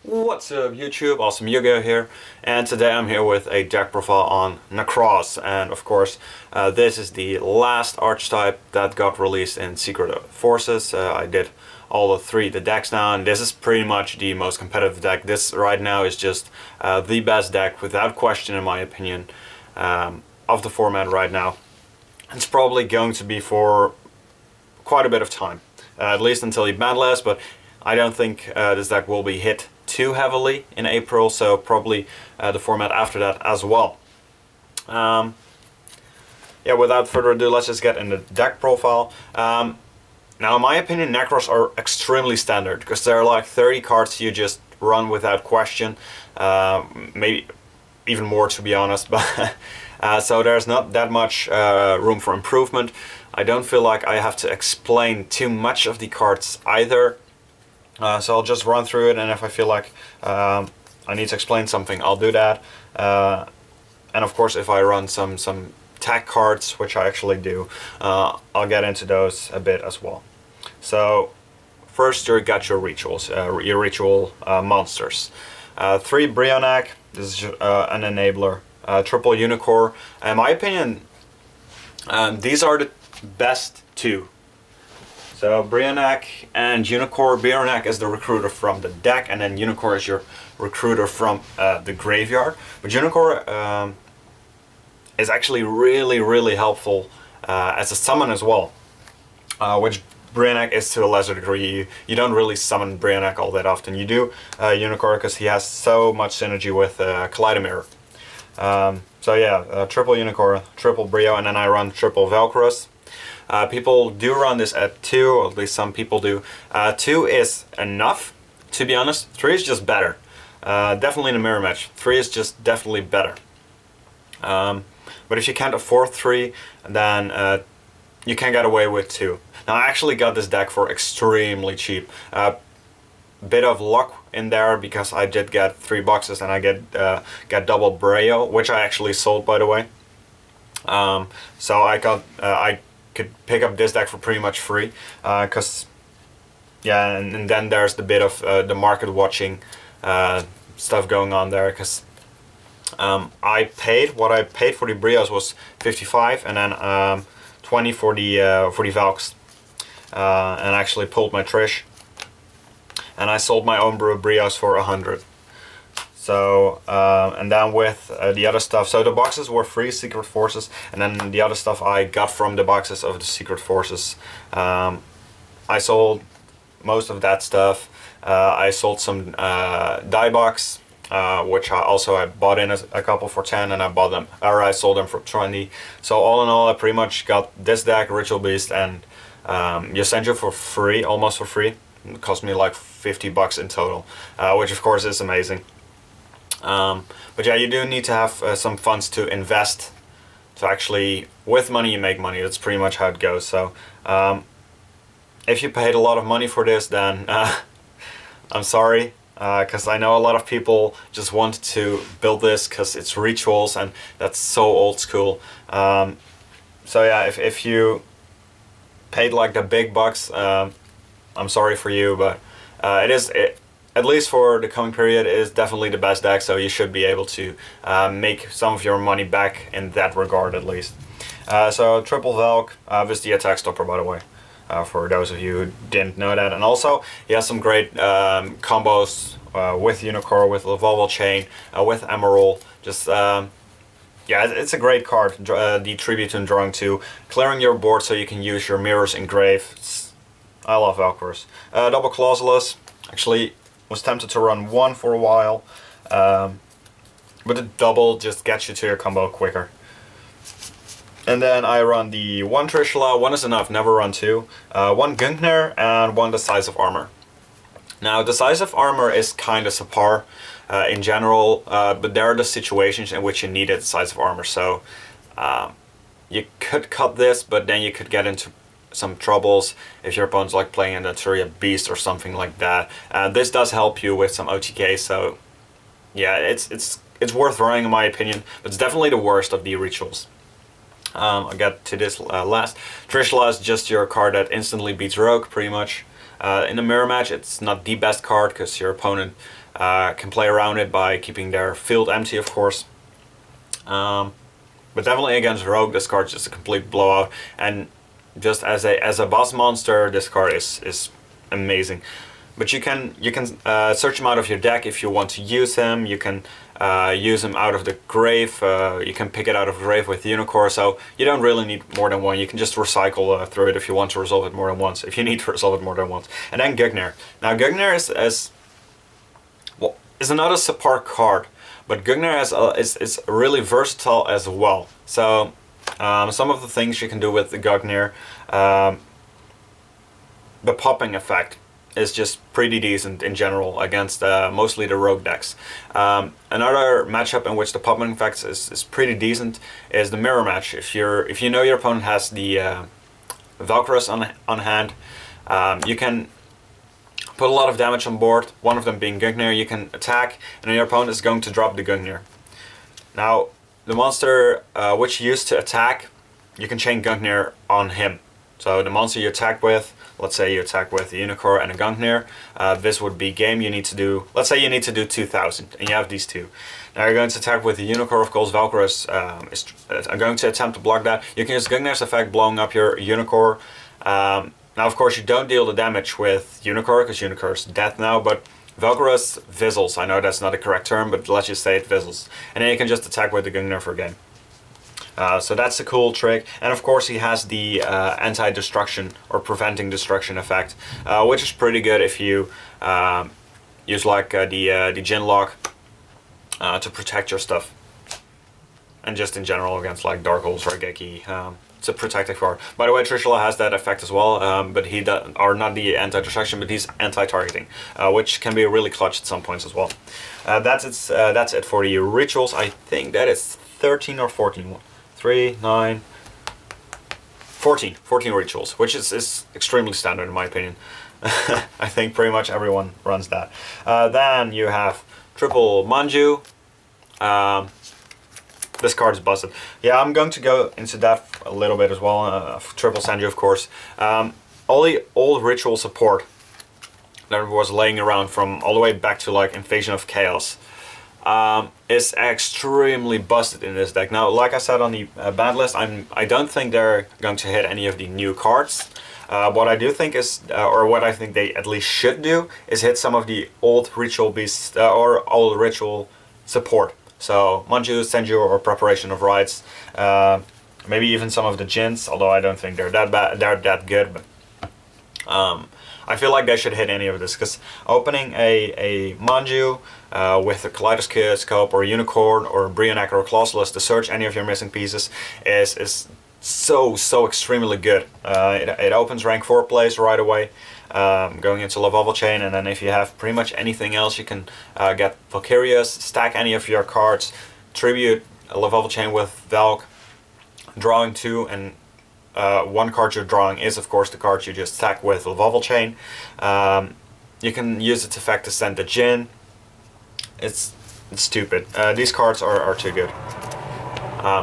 What's up YouTube, Awesome Yu-Gi-Oh here, and today I'm here with a deck profile on Nekroz, and of course this is the last archetype that got released in Secret Forces. I did all the decks now, and this is pretty much the most competitive deck. This right now is just the best deck without question in my opinion of the format right now. It's probably going to be for quite a bit of time, at least until the ban list, but I don't think this deck will be hit too heavily in April, so probably the format after that as well. Yeah, without further ado, let's just get in the deck profile. Now, in my opinion, Nekroz are extremely standard because there are like 30 cards you just run without question, maybe even more to be honest. But so there's not that much room for improvement. I don't feel like I have to explain too much of the cards either. So I'll just run through it, and if I feel like I need to explain something, I'll do that. And of course, if I run some tag cards, which I actually do, I'll get into those a bit as well. So first, you got your rituals, your ritual monsters. 3 Brionac, this is an enabler. Triple Unicorn. In my opinion, these are the best two. So Brionac and Unicorn. Brionac is the recruiter from the deck, and then Unicorn is your recruiter from the graveyard. But Unicorn is actually really helpful as a summon as well, which Brionac is to a lesser degree. You don't really summon Brionac all that often. You do Unicorn because he has so much synergy with Kaleidomir. So yeah, triple Unicorn, triple Brio, and then I run triple Velcros. People do run this at 2, or at least some people do. 2 is enough, to be honest. 3 is just better. Definitely in a mirror match. 3 is just definitely better. But if you can't afford 3, then you can get away with 2. Now I actually got this deck for extremely cheap. Bit of luck in there because I did get 3 boxes and I get double Braille, which I actually sold, by the way. So I could pick up this deck for pretty much free, because yeah, and then there's the bit of the market watching stuff going on there, because I paid what I paid for the Brios was 55, and then 20 for the Valks, and I actually pulled my Trish, and I sold my own Brios for 100. So, and then with the other stuff, so the boxes were free Secret Forces, and then the other stuff I got from the boxes of the Secret Forces. I sold most of that stuff. I sold some die box, which I bought in a couple for 10, and I sold them for 20. So all in all, I pretty much got this deck, Ritual Beast, and Yosenju for free, almost for free. It cost me like 50 bucks in total, which of course is amazing. But yeah, you do need to have some funds to invest, to actually, with money you make money. That's pretty much how it goes. So if you paid a lot of money for this, then I'm sorry, because I know a lot of people just want to build this because it's rituals, and that's so old school. So yeah, if you paid like the big bucks, I'm sorry for you, but at least for the coming period, it is definitely the best deck, so you should be able to make some of your money back in that regard at least. So triple Valk, this is the attack stopper, by the way, for those of you who didn't know that. And also he has some great combos with Unicorn, with Levolval Chain, with Emerald. Just yeah, it's a great card. The Tribute and drawing 2, clearing your board so you can use your mirrors engrave. I love Valkyrs. Double Clausulus, actually was tempted to run 1 for a while, but the double just gets you to your combo quicker. And then I run the 1 Trishula. 1 is enough, never run 2. 1 Gungnir and 1 Decisive Armor. Now, Decisive Armor is kind of subpar in general, but there are the situations in which you need a Decisive Armor. So you could cut this, but then you could get into some troubles if your opponent's like playing an Naturia Beast or something like that. This does help you with some OTK, so yeah, it's worth running in my opinion, but it's definitely the worst of the rituals. I'll get to this last. Trishula is just your card that instantly beats Rogue, pretty much. In a mirror match, it's not the best card because your opponent can play around it by keeping their field empty, of course. But definitely against Rogue, this card's just a complete blowout. And just as a boss monster, this card is amazing. But you can search him out of your deck if you want to use him. You can use him out of the grave. You can pick it out of the grave with Unicorn. So you don't really need more than one. You can just recycle through it if you want to resolve it more than once. If you need to resolve it more than once. And then Gugnir. Now Gugnir is another support card, but Gugnir is really versatile as well. So some of the things you can do with the Gugnir, the popping effect is just pretty decent in general against mostly the rogue decks. Another matchup in which the popping effect is pretty decent is the mirror match. If you know your opponent has the Valkyros on hand, you can put a lot of damage on board, one of them being Gugnir. You can attack, and then your opponent is going to drop the Gugnir. Now, the monster which you use to attack, you can chain Gugnir on him. So the monster you attack with, let's say you attack with a Unicorn and a Gugnir, this would be game you need to do, let's say you need to do 2000, and you have these two. Now you're going to attack with the Unicorn, of course. Valkyros is going to attempt to block that. You can use Gugnir's effect, blowing up your Unicorn. Now, of course, you don't deal the damage with Unicorn, because Unicorn's dead now, but Valkyros fizzles. I know that's not the correct term, but let's just say it fizzles. And then you can just attack with the Gugnir for game. So that's a cool trick. And of course, he has the anti-destruction or preventing destruction effect, which is pretty good if you use like the Jin lock to protect your stuff. And just in general against like Dark Holes or Raigeki. It's a protective card. By the way, Trishula has that effect as well, but he does, or not the anti-destruction, but he's anti-targeting, which can be really clutch at some points as well. That's it for the rituals. I think that is 13 or 14. 3, 9, 14 rituals, which is extremely standard in my opinion. I think pretty much everyone runs that. Then you have triple Manju. This card is busted. Yeah, I'm going to go into that a little bit as well. Triple Sanju, of course. All the old ritual support that was laying around from all the way back to like Invasion of Chaos is extremely busted in this deck. Now, like I said on the banned list, I don't think they're going to hit any of the new cards. What I do think is, or what I think they at least should do, is hit some of the old ritual beasts or old ritual support. So Manju, Senju, or Preparation of Rites, maybe even some of the Jins, although I don't think they're that bad, they're that good. But I feel like they should hit any of this, because opening a Manju with a Kaleidoscope or a Unicorn or a Brionac or a Colossus to search any of your missing pieces is so extremely good. It opens rank 4 plays right away, going into Level Chain, and then if you have pretty much anything else, you can get Valkyrias, stack any of your cards, tribute a Level Chain with Valk, drawing 2, and one card you're drawing is of course the card you just stack with Level Chain. You can use its effect to send the Jin. It's stupid. These cards are too good.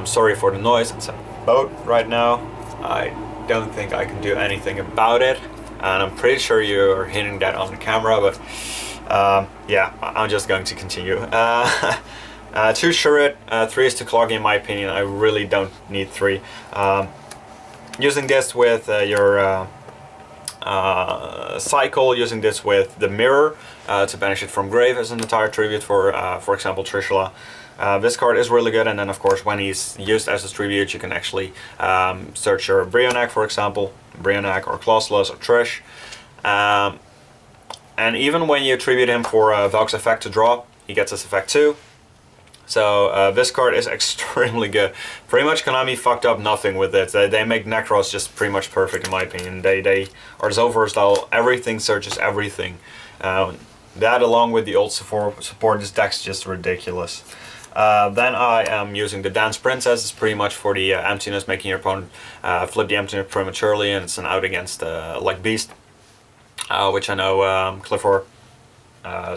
Sorry for the noise. It's a boat right now. I don't think I can do anything about it, and I'm pretty sure you're hitting that on the camera, but yeah, I'm just going to continue. 2 Shurit, 3 is too cloggy in my opinion. I really don't need 3. Using this with your cycle, using this with the mirror to banish it from grave as an entire tribute for example Trishula. This card is really good, and then of course when he's used as a tribute, you can actually search your Brionac, for example, Brionac or Colossus or Trish. And even when you tribute him for Valk's effect to draw, he gets this effect too. So this card is extremely good. Pretty much Konami fucked up nothing with it. They make Nekroz just pretty much perfect in my opinion. They are so versatile. Everything searches everything. That along with the old support, this deck's just ridiculous. Then I am using the Dance Princess. It's pretty much for the emptiness, making your opponent flip the emptiness prematurely, and it's an out against like Beast, which I know Clifford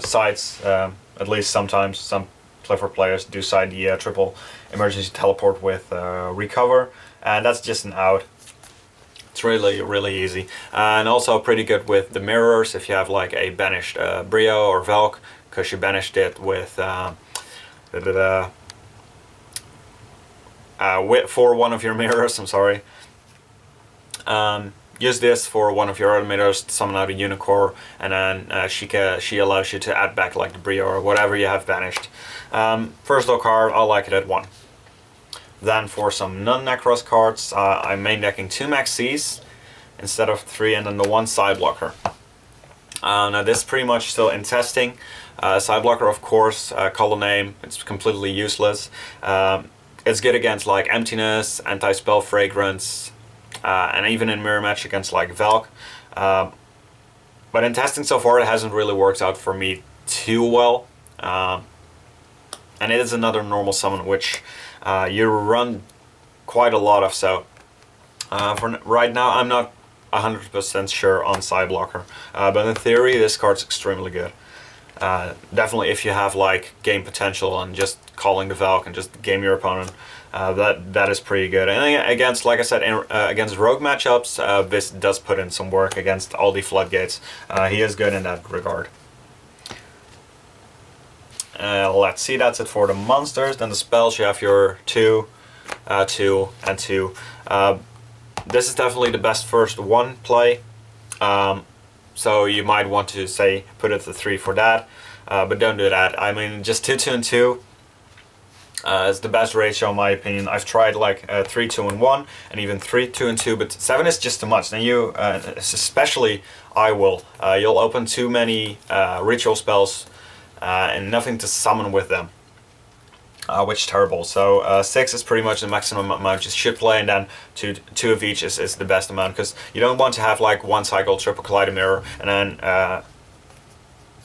sides, at least sometimes. Some Clifford players do side the triple emergency teleport with recover, and that's just an out. It's really easy, and also pretty good with the mirrors. If you have like a banished Brio or Valk, because she banished it with for one of your mirrors. I'm sorry. Use this for one of your other mirrors to summon out a Unicorn, and then she allows you to add back like the Brio or whatever you have banished. First low card, I like it at 1. Then for some non-Nekroz cards, I'm main decking 2 Max Cs instead of 3, and then the 1 side blocker. Now this is pretty much still in testing. Side blocker, of course, color name, it's completely useless. It's good against like Emptiness, Anti-Spell Fragrance, and even in mirror match against like Valk. But in testing so far, it hasn't really worked out for me too well. And it is another normal summon which you run quite a lot of. So for right now, I'm not 100% sure on side blocker. But in theory, this card's extremely good. Definitely if you have like game potential and just calling the Valk and just game your opponent, that is pretty good. And against, like I said, against rogue matchups, this does put in some work against all the floodgates. He is good in that regard. Let's see, that's it for the monsters. Then the spells, you have your 2, 2, and 2. This is definitely the best first 1 play. So you might want to say put it to 3 for that, but don't do that. I mean, just 2, 2, and 2 is the best ratio in my opinion. I've tried like 3, 2, and 1, and even 3, 2, and 2, but 7 is just too much. Then you, especially you'll open too many ritual spells and nothing to summon with them. Which is terrible. So 6 is pretty much the maximum amount you should play, and then 2 of each is the best amount, because you don't want to have like 1 cycle triple collider mirror and then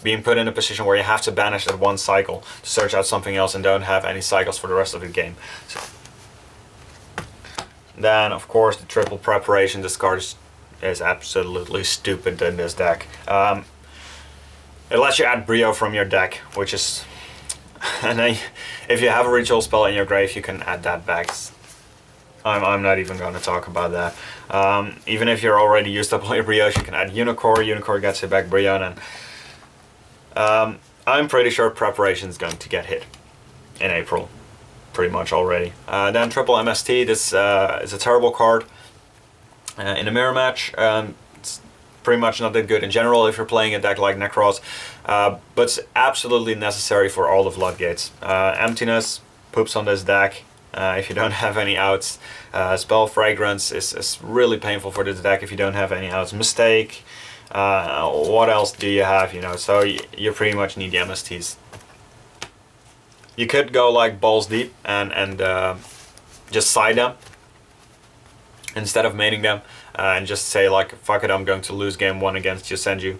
being put in a position where you have to banish that 1 cycle to search out something else and don't have any cycles for the rest of the game. So, then of course the triple preparation. This card is absolutely stupid in this deck. It lets you add Brio from your deck, which is and then if you have a ritual spell in your grave, you can add that back. I'm not even going to talk about that. Even if you're already used up all your Brios, you can add Unicorn. Unicorn gets you back Brio, and I'm pretty sure Preparation is going to get hit in April, pretty much already. Then Triple MST, this is a terrible card in a mirror match. It's pretty much not that good in general if you're playing a deck like Nekroz, but it's absolutely necessary for all the floodgates. Emptiness poops on this deck if you don't have any outs. Spell Fragrance is really painful for this deck if you don't have any outs. Mistake, what else do you have, so you pretty much need the MSTs. You could go like balls deep and just side them instead of mating them, and just say like, fuck it, I'm going to lose game 1 against Yosenju.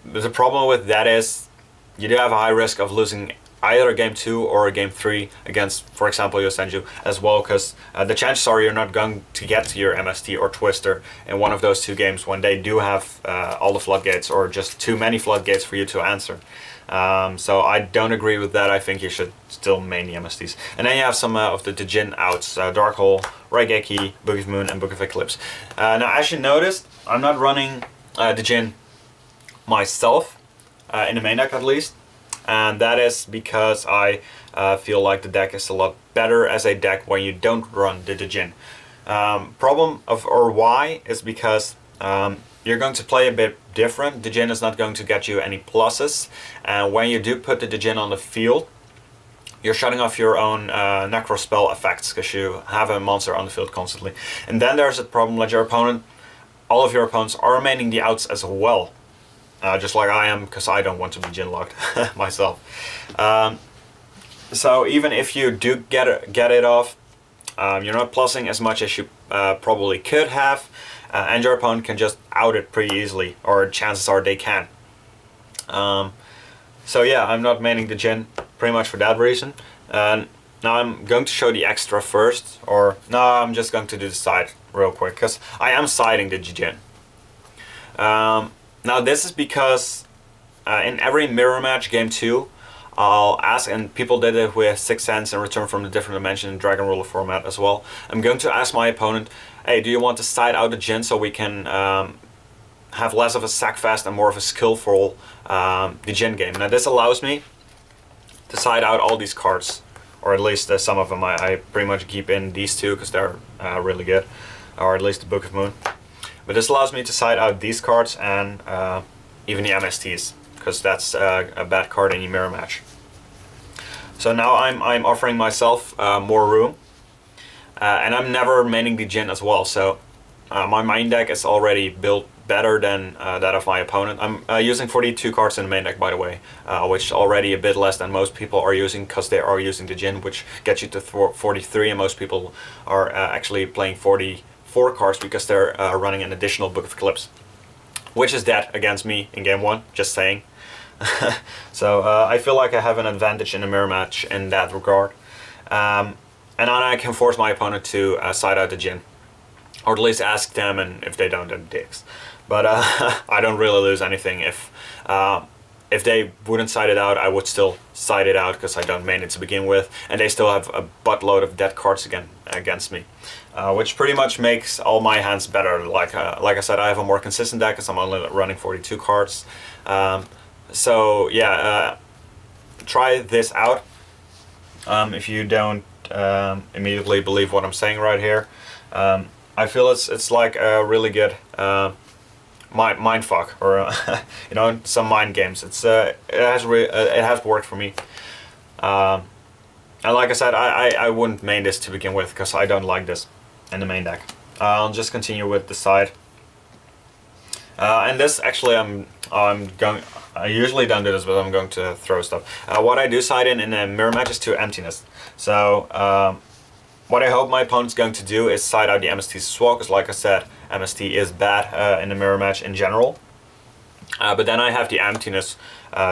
The problem with that is you do have a high risk of losing either a game 2 or a game 3 against, for example, Yosenju as well, because the chances are you're not going to get to your MST or Twister in one of those 2 games when they do have all the floodgates or just too many floodgates for you to answer. So I don't agree with that. I think you should still main the MSTs. And then you have some of the Djinn outs, Dark Hole, Raigeki, Book of Moon, and Book of Eclipse. Now, as you noticed, I'm not running Djinn myself, in the main deck at least. And that is because I feel like the deck is a lot better as a deck when you don't run the Djinn. Why is because you're going to play a bit different. Djinn is not going to get you any pluses, and when you do put the Djinn on the field, you're shutting off your own Necro spell effects because you have a monster on the field constantly. And then there's a problem that all of your opponents are maining the outs as well. Just like I am, because I don't want to be Djinn locked myself. So even if you do get it off, you're not plussing as much as you probably could have, and your opponent can just out it pretty easily, or chances are they can. So yeah, I'm not maining the Djinn pretty much for that reason. Now I'm going to show the extra first, or no, I'm just going to do the side real quick, because I am siding the Djinn. Now this is because in every mirror match, game 2, I'll ask, and people did it with Sixth Sense and Return from the Different Dimension and Dragon Ruler format as well. I'm going to ask my opponent, hey, do you want to side out the Djinn so we can have less of a sack fast and more of a skillful degen game. Now this allows me to side out all these cards, or at least some of them. I pretty much keep in these two because they're really good, or at least the Book of Moon. But this allows me to side out these cards and even the MSTs, because that's a bad card in the mirror match. So now I'm offering myself more room, and I'm never maining the Jin as well. So my main deck is already built better than that of my opponent. I'm using 42 cards in the main deck, by the way, which is already a bit less than most people are using, because they are using the Jin, which gets you to 43, and most people are actually playing 44 cards because they're running an additional Book of Eclipse, which is dead against me in game 1, just saying. So I feel like I have an advantage in the mirror match in that regard. And then I can force my opponent to side out the Jin, or at least ask them, and if they don't, then dicks. But I don't really lose anything. If they wouldn't side it out, I would still side it out because I don't main it to begin with, and they still have a buttload of dead cards against me, which pretty much makes all my hands better. Like I said, I have a more consistent deck because I'm only running 42 cards. So yeah, try this out. If you don't immediately believe what I'm saying right here, I feel it's like a really good mind fuck, or you know, some mind games. It has worked for me. And like I said, I wouldn't main this to begin with because I don't like this in the main deck. I'll just continue with the side. And this actually I usually don't do this, but I'm going to throw stuff. What I do side in a mirror match is to emptiness. So what I hope my opponent's going to do is side out the MSTs as well, because like I said, MST is bad in the mirror match in general. But then I have the emptiness,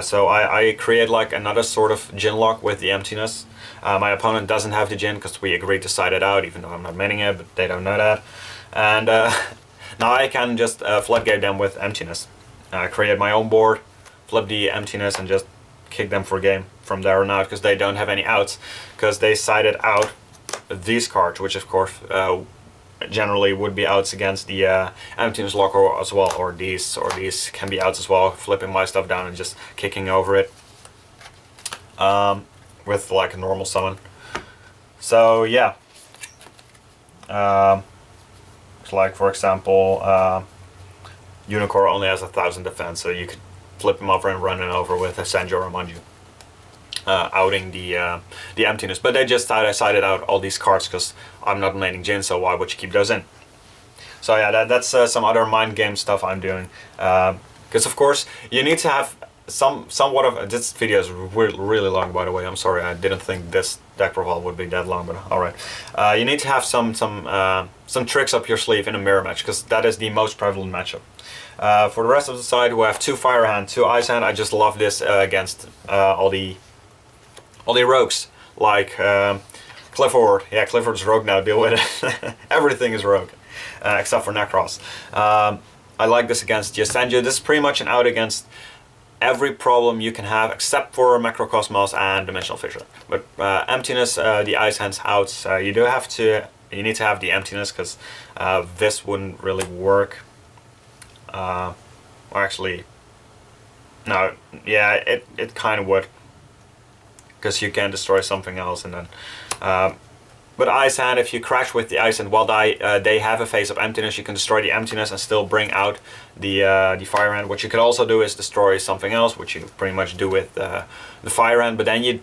so I create like another sort of Jin lock with the emptiness. My opponent doesn't have the Jin because we agreed to side it out, even though I'm not maining it, but they don't know that. And now I can just floodgate them with emptiness. Create my own board, flip the emptiness, and just kick them for game from there on out, because they don't have any outs, because they sided out these cards, which of course generally would be outs against the emptiness locker as well, or these can be outs as well, flipping my stuff down and just kicking over it with like a normal summon. So yeah, it's like, for example, Unicorn only has 1,000 defense, so you could flip him over and run him over with a Sanjo or Manju, outing the emptiness. But they just sided out all these cards because I'm not maining Jin, so why would you keep those in? So yeah, that's some other mind game stuff I'm doing. Because of course you need to have somewhat of this video is really long, by the way. I'm sorry, I didn't think this deck profile would be that long, but all right. You need to have some tricks up your sleeve in a mirror match, because that is the most prevalent matchup. For the rest of the side, we have 2 Fire Hand, 2 Ice Hand. I just love this against all the rogues, like Clifford. Yeah, Clifford's rogue now, deal with it. Everything is rogue, except for Nekroz. I like this against Yasenju. This is pretty much an out against every problem you can have, except for Macrocosmos and Dimensional Fissure. But emptiness, the Ice Hand's outs, you need to have the emptiness, because this wouldn't really work. Or actually, no, yeah, it kind of would, because you can destroy something else, and then but Ice Hand, if you crash with the Ice Hand while they have a phase of emptiness, you can destroy the emptiness and still bring out the Fire Hand. What you could also do is destroy something else, which you pretty much do with the Fire Hand. But then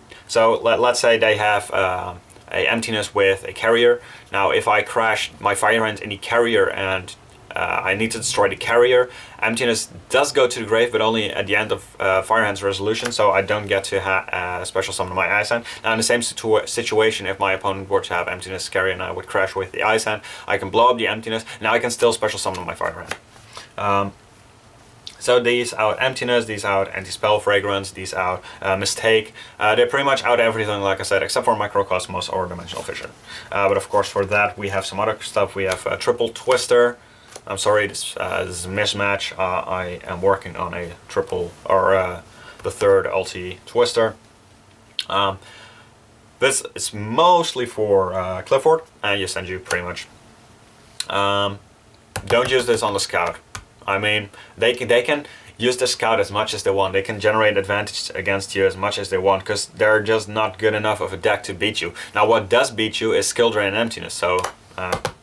let's say they have a emptiness with a carrier. Now if I crash my Fire Hand in the carrier and I need to destroy the carrier, emptiness does go to the grave, but only at the end of Fire Hand's resolution, so I don't get to special summon my Ice Hand. Now in the same situation, if my opponent were to have emptiness carrier and I would crash with the Ice Hand, I can blow up the emptiness. Now I can still special summon my Fire Hand. So these out emptiness, these out anti-spell fragrance, these out mistake. They pretty much out everything, like I said, except for Microcosmos or Dimensional Fissure. But of course for that we have some other stuff. We have triple twister. I'm sorry, this is a mismatch. I am working on a triple, or the third ulti twister. This is mostly for Clifford and Yasenju, pretty much. Don't use this on the scout. I mean, they can use the scout as much as they want. They can generate advantage against you as much as they want, because they're just not good enough of a deck to beat you. Now what does beat you is skill drain and emptiness, so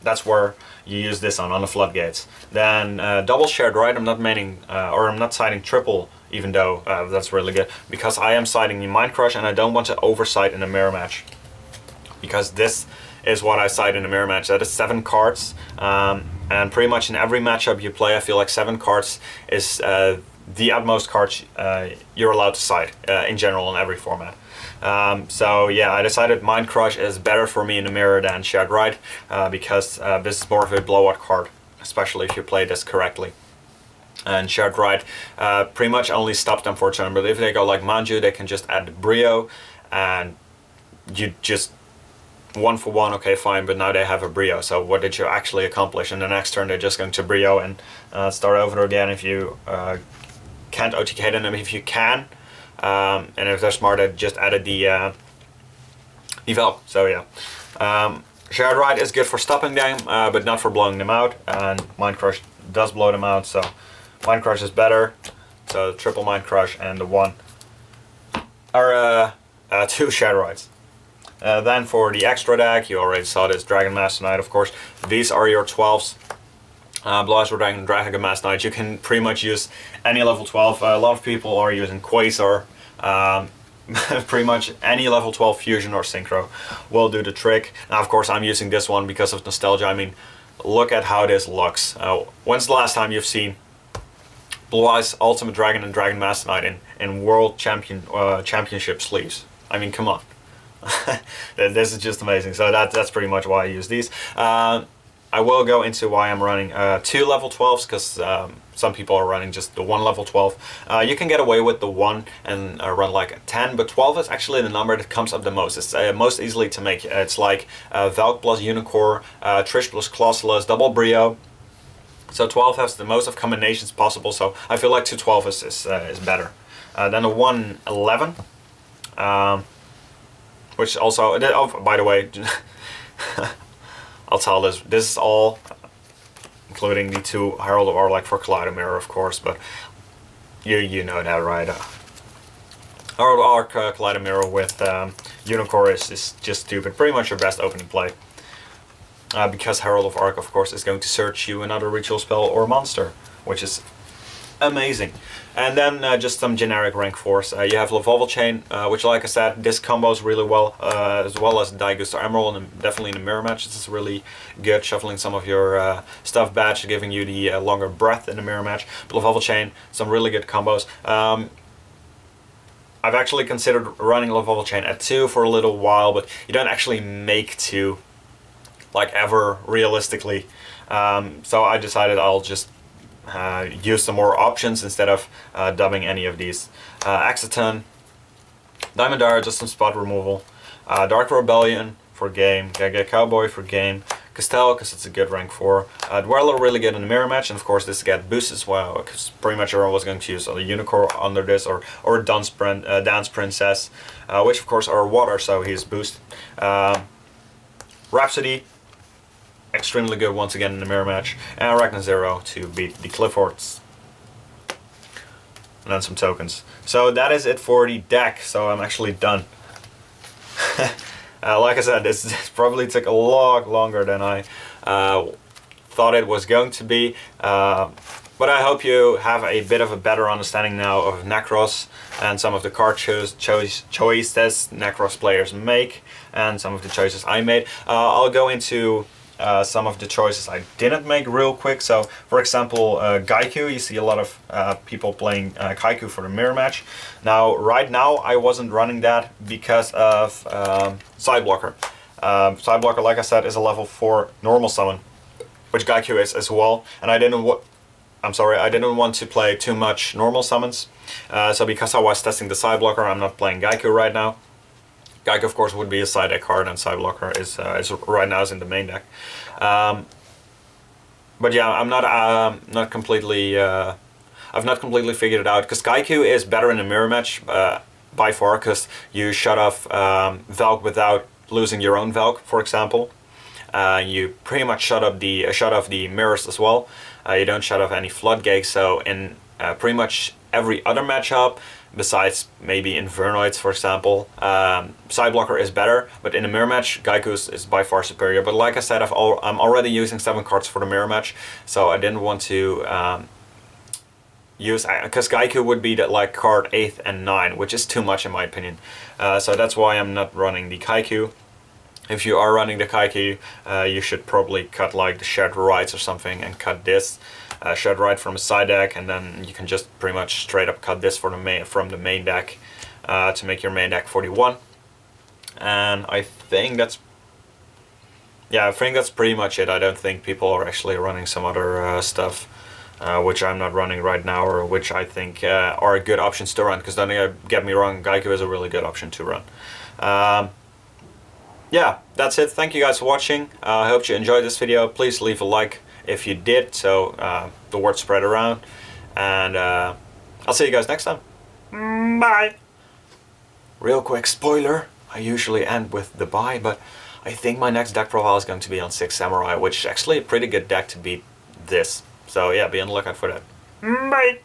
that's where you use this on the floodgates. Then double shared right, I'm not maining, or I'm not siding triple, even though that's really good, because I am siding the Mind Crush and I don't want to oversight in a mirror match. Because this is what I side in a mirror match. That is 7 cards, and pretty much in every matchup you play, I feel like 7 cards is the utmost cards you're allowed to side in general in every format. So yeah, I decided Mind Crush is better for me in the mirror than Shared Ride, because this is more of a blowout card, especially if you play this correctly. And Shared Ride pretty much only stops them for a turn, but if they go like Manju, they can just add the Brio, and you just 1 for 1, okay, fine, but now they have a Brio, so what did you actually accomplish? And the next turn they're just going to Brio and start over again if you can't OTK them. If you can, and if they're smart, they just added the Valk, so yeah. Shared Ride is good for stopping them, but not for blowing them out, and Mind Crush does blow them out, so Mind Crush is better. So triple Mind Crush and the 1 are 2 Shared Rides. Then for the extra deck, you already saw this, Dragon Master Knight, of course. These are your 12s. Blue Eyes Dragon, Dragon Master Knight. You can pretty much use any level 12. A lot of people are using Quasar. Pretty much any level 12 fusion or synchro will do the trick. Now, of course, I'm using this one because of nostalgia. I mean, look at how this looks. When's the last time you've seen Blue Eyes Ultimate Dragon and Dragon Master Knight in World Championship sleeves? I mean, come on. This is just amazing. So that's pretty much why I use these. I will go into why I'm running 2 level 12s, because some people are running just the 1 level 12. You can get away with the 1 and run like a 10, but 12 is actually the number that comes up the most. It's most easily to make. It's like Valk plus Unicorn, Trish plus Colossalus, double Brio. So 12 has the most of combinations possible, so I feel like 212 is better. Then a 111. Which also, oh, by the way, I'll tell this is all, including the 2 Herald of Arlek for Collider Mirror, of course, but you know that, right? Herald of Arc Collider Mirror with Unicorn is just stupid. Pretty much your best opening play. Because Herald of Arc, of course, is going to search you another ritual spell or monster, which is amazing. And then just some generic rank 4s. You have Levolval Chain, which, like I said, this combos really well, as well as Daiguster Emerald, and definitely in the mirror match. This is really good, shuffling some of your stuff batch, giving you the longer breath in the mirror match. But Levolval Chain, some really good combos. I've actually considered running Levolval Chain at 2 for a little while, but you don't actually make 2, like, ever, realistically. So I decided I'll just use some more options instead of dubbing any of these. Axiton, Diamond Dara, just some spot removal. Dark Rebellion for game, Gaga Cowboy for game. Castell, because it's a good rank 4. Dweller, really good in the mirror match, and of course this get boost as well, because pretty much everyone was going to use a Unicorn under this, or Dance Princess, which of course are water, so he's boosted. Rhapsody, extremely good once again in the mirror match, and Arachna Zero to beat the Cliffords. And then some tokens. So that is it for the deck, so I'm actually done. Like I said, this probably took a lot longer than I thought it was going to be, but I hope you have a bit of a better understanding now of Nekroz and some of the card choices Nekroz players make, and some of the choices I made. I'll go into some of the choices I didn't make real quick. So, for example, Gaiku, you see a lot of people playing Kaiku for the mirror match. Now, right now, I wasn't running that because of Side Blocker. Side Blocker, like I said, is a level 4 normal summon, which Gaiku is as well, and I didn't want to play too much normal summons, so because I was testing the Side Blocker, I'm not playing Gaiku right now. Gaiku, of course, would be a side deck card, and Side Blocker is right now is in the main deck. But yeah, I'm not completely. I've not completely figured it out, because Gaiku is better in a mirror match by far, because you shut off Valk without losing your own Valk, for example. You pretty much shut off the mirrors as well. You don't shut off any floodgates, so in pretty much every other matchup, besides maybe Invernoids, for example, Sideblocker is better, but in a mirror match, Gaiku's is by far superior. But like I said, I'm already using 7 cards for the mirror match, so I didn't want to use, because Gaiku would be that like card 8 and 9, which is too much in my opinion. So that's why I'm not running the Kaiku. If you are running the Kaiku, you should probably cut like the Shared Rights or something and cut this Shared Right from a side deck, and then you can just pretty much straight up cut this for the from the main deck to make your main deck 41. And I think that's pretty much it. I don't think people are actually running some other stuff which I'm not running right now, or which I think are good options to run, because don't get me wrong, Gaiku is a really good option to run. Yeah, that's it. Thank you guys for watching. I hope you enjoyed this video. Please leave a like if you did, so the word spread around. And I'll see you guys next time. Bye! Real quick spoiler, I usually end with the bye, but I think my next deck profile is going to be on 6 Samurai, which is actually a pretty good deck to beat this. So yeah, be on the lookout for that. Bye!